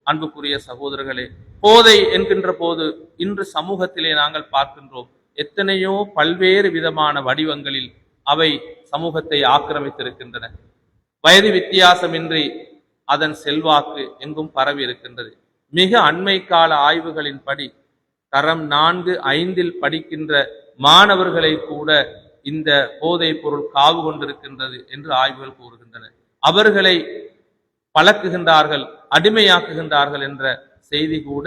அன்புக்குரிய சகோதரர்களே, போதை என்கின்ற போது இன்று சமூகத்திலே நாங்கள் பார்க்கின்றோம் எத்தனையோ பல்வேறு விதமான வடிவங்களில் அவை சமூகத்தை ஆக்கிரமித்திருக்கின்றன. வயது வித்தியாசமின்றி அதன் செல்வாக்கு எங்கும் பரவி இருக்கின்றது. மிக அண்மை கால ஆய்வுகளின்படி தரம் 4, 5 படிக்கின்ற மாணவர்களை கூட இந்த போதைப் பொருள் காவு கொண்டிருக்கின்றது என்று ஆய்வுகள் கூறுகின்றன. அவர்களை பழக்குகின்றார்கள், அடிமையாக்குகின்றார்கள் என்ற செய்தி கூட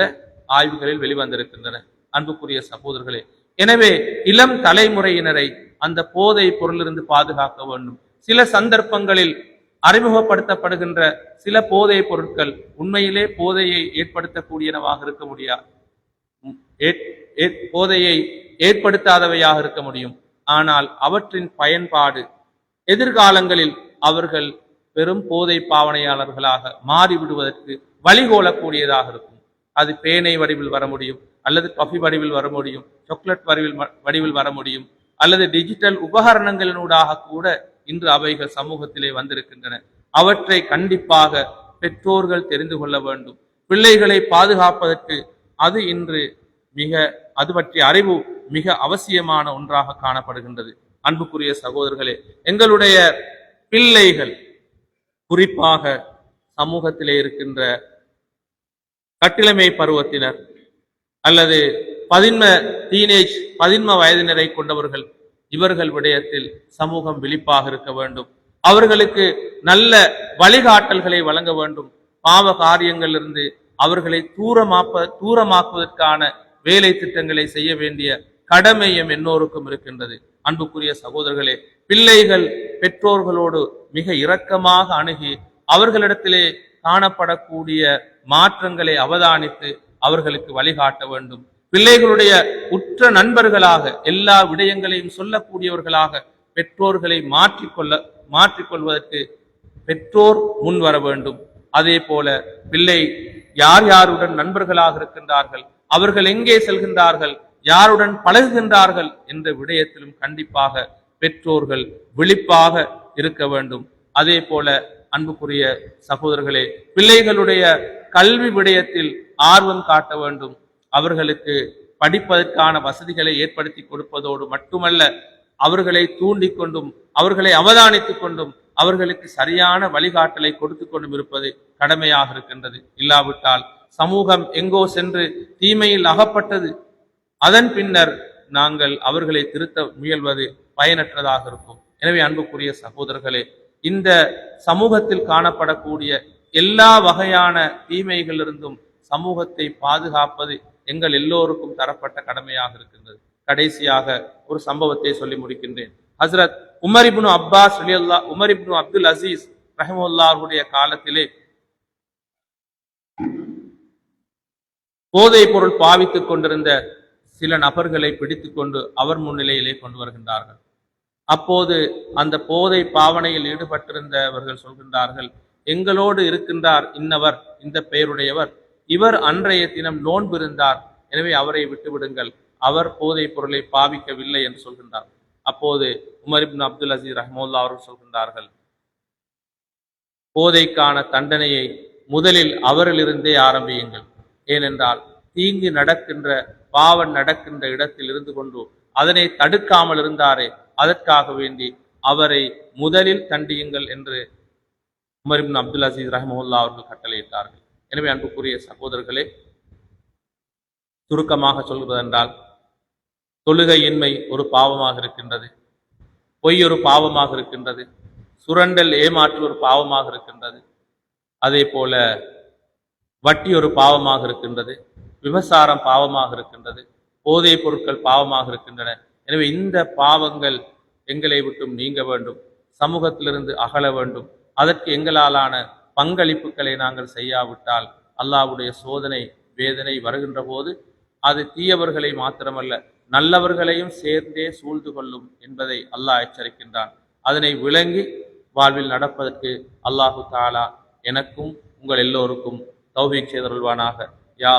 ஆய்வுகளில் வெளிவந்திருக்கின்றன. அன்புக்குரிய சகோதரர்களே, எனவே இளம் தலைமுறையினரை அந்த போதை பொருளிலிருந்து பாதுகாக்க வேண்டும். சில சந்தர்ப்பங்களில் அறிமுகப்படுத்தப்படுகின்ற சில போதை பொருட்கள் உண்மையிலே போதையை ஏற்படுத்தக்கூடியனவாக இருக்க முடியாது, போதையை ஏற்படுத்தாதவையாக இருக்க முடியும். ஆனால் அவற்றின் பயன்பாடு எதிர்காலங்களில் அவர்கள் பெரும் போதை பாவனையாளர்களாக மாறிவிடுவதற்கு வழிகோலக்கூடியதாக இருக்கும். அது பேனை வடிவில் வர முடியும், அல்லது காஃபி வடிவில் வர முடியும், சாக்லேட் வடிவில் வர முடியும், அல்லது டிஜிட்டல் உபகரணங்களினூடாக கூட இன்று அவைகள் சமூகத்திலே வந்திருக்கின்றன. அவற்றை கண்டிப்பாக பெற்றோர்கள் தெரிந்து கொள்ள வேண்டும். பிள்ளைகளை பாதுகாப்பதற்கு அது இன்று அது பற்றிய அறிவு மிக அவசியமான ஒன்றாக காணப்படுகின்றது. அன்புக்குரிய சகோதரர்களே, எங்களுடைய பிள்ளைகள், குறிப்பாக சமூகத்திலே இருக்கின்ற கட்டிளமை பருவத்தினர் அல்லது 11 வயதினரை கொண்டவர்கள், இவர்கள் விடயத்தில் சமூகம் விழிப்பாக இருக்க வேண்டும். அவர்களுக்கு நல்ல வழிகாட்டல்களை வழங்க வேண்டும். பாவ காரியங்களிலிருந்து அவர்களை தூரமாக்குவதற்கான வேலை திட்டங்களை செய்ய வேண்டிய கடமையும் எல்லோருக்கும் இருக்கின்றது. அன்புக்குரிய சகோதரர்களே, பிள்ளைகள் பெற்றோர்களோடு மிக இரக்கமாக அணுகி அவர்களிடத்திலே காணப்படக்கூடிய மாற்றங்களை அவதானித்து அவர்களுக்கு வழிகாட்ட வேண்டும். பிள்ளைகளுடைய உற்ற நண்பர்களாக, எல்லா விடயங்களையும் சொல்லக்கூடியவர்களாக பெற்றோர்களை மாற்றிக்கொள்வதற்கு பெற்றோர் முன் வர வேண்டும். அதே போல பிள்ளை யார் யாருடன் நண்பர்களாக இருக்கின்றார்கள், அவர்கள் எங்கே செல்கின்றார்கள், யாருடன் பழகுகின்றார்கள் என்ற விடயத்திலும் கண்டிப்பாக பெற்றோர்கள் விழிப்பாக இருக்க வேண்டும். அதே போல அன்புக்குரிய சகோதரர்களே, பிள்ளைகளுடைய கல்வி விடயத்தில் ஆர்வம் காட்ட வேண்டும். அவர்களுக்கு படிப்பதற்கான வசதிகளை ஏற்படுத்தி கொடுப்பதோடு மட்டுமல்ல, அவர்களை தூண்டிக் கொண்டும் அவர்களை அவதானித்துக் கொண்டும் அவர்களுக்கு சரியான வழிகாட்டலை கொடுத்து கொண்டும் இருப்பது கடமையாக இருக்கின்றது. இல்லாவிட்டால் சமூகம் எங்கோ சென்று தீமையில் அகப்பட்டது, அதன் பின்னர் நாங்கள் அவர்களை திருத்த முயல்வது பயனற்றதாக இருக்கும். எனவே அன்புக்குரிய சகோதரர்களே, இந்த சமூகத்தில் காணப்படக்கூடிய எல்லா வகையான தீமைகளிலிருந்தும் சமூகத்தை பாதுகாப்பது எங்கள் எல்லோருக்கும் தரப்பட்ட கடமையாக இருக்கின்றது. கடைசியாக ஒரு சம்பவத்தை சொல்லி முடிக்கின்றேன். ஹசரத் உமர் இப்னு அப்துல் அசீஸ் ரஹ்மத்துல்லாஹுடைய காலத்திலே போதைப் பொருள் பாவித்துக் கொண்டிருந்த சில நபர்களை பிடித்துக் கொண்டு அவர் முன்னிலையிலே கொண்டு வருகின்றார்கள். அப்போது அந்த போதை பாவனையில் ஈடுபட்டிருந்தவர்கள் சொல்கின்றார்கள், எங்களோடு இருக்கின்றார் இன்னவர், இந்த பெயருடையவர், இவர் அன்றைய தினம் நோன்பு இருந்தார், எனவே அவரை விட்டுவிடுங்கள், அவர் போதைப் பொருளை பாவிக்கவில்லை என்று சொல்கின்றார். அப்போது உமர் இப்னு அப்துல் அசீஸ் ரஹ்மத்துல்லாஹி அவர்கள் சொல்கின்றார்கள், போதைக்கான தண்டனையை முதலில் அவரிலிருந்தே ஆரம்பியுங்கள். ஏனென்றால் தீங்கு நடக்கின்ற, பாவம் நடக்கின்ற இடத்தில் இருந்து கொண்டு அதனை தடுக்காமல் இருந்தாரே, அதற்காக வேண்டி அவரை முதலில் தண்டியுங்கள் என்று உமர் இப்னு அப்துல் அசீஸ் ரஹ்மத்துல்லாஹி அவர்கள் கட்டளையிட்டார்கள். எனவே அன்புக்குரிய சகோதரர்களே, சுருக்கமாக சொல்வதென்றால், தொழுகையின்மை ஒரு பாவமாக இருக்கின்றது, பொய் ஒரு பாவமாக இருக்கின்றது, சுரண்டல் ஏமாற்று ஒரு பாவமாக இருக்கின்றது, அதே போல வட்டி ஒரு பாவமாக இருக்கின்றது, விபசாரம் பாவமாக இருக்கின்றது, போதைப் பொருட்கள் பாவமாக இருக்கின்றன. எனவே இந்த பாவங்கள் எங்களை விட்டும் நீங்க வேண்டும், சமூகத்திலிருந்து அகல வேண்டும். அதற்கு எங்களாலான பங்களிப்புகளை நாங்கள் செய்யாவிட்டால் அல்லாஹ்வுடைய சோதனை வேதனை வருகின்ற போது அது தீயவர்களை மாத்திரமல்ல நல்லவர்களையும் சேர்ந்தே சூழ்ந்து கொள்ளும் என்பதை அல்லாஹ் எச்சரிக்கின்றான். அதனை விளங்கி வாழ்வில் நடப்பதற்கு அல்லாஹு தஆலா எனக்கும் உங்கள் எல்லோருக்கும் தௌஃபீக் செய்தருள்வானாக. யா